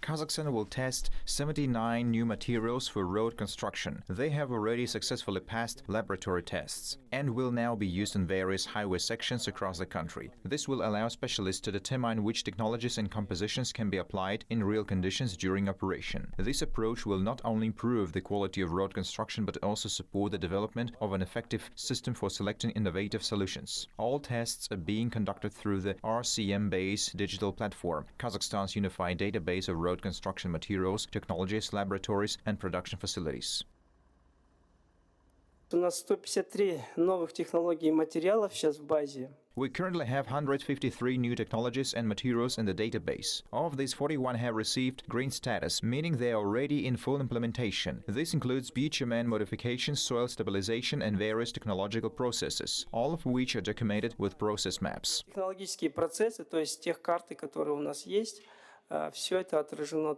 Kazakhstan will test 79 new materials for road construction. They have already successfully passed laboratory tests and will now be used in various highway sections across the country. This will allow specialists to determine which technologies and compositions can be applied in real conditions during operation. This approach will not only improve the quality of road construction but also support the development of an effective system for selecting innovative solutions. All tests are being conducted through the RCMbase digital platform, Kazakhstan's unified database of road construction materials, technologies, laboratories and production facilities. У нас 153 новых технологий и материалов сейчас в базе. We currently have 153 new technologies and materials in the database. Of these, 41 have received green status, meaning they are already in full implementation. This includes bitumen modifications, soil stabilization and various technological processes, all of which are documented with process maps. Технологические процессы, то есть тех карты, которые у нас есть, все это отражено.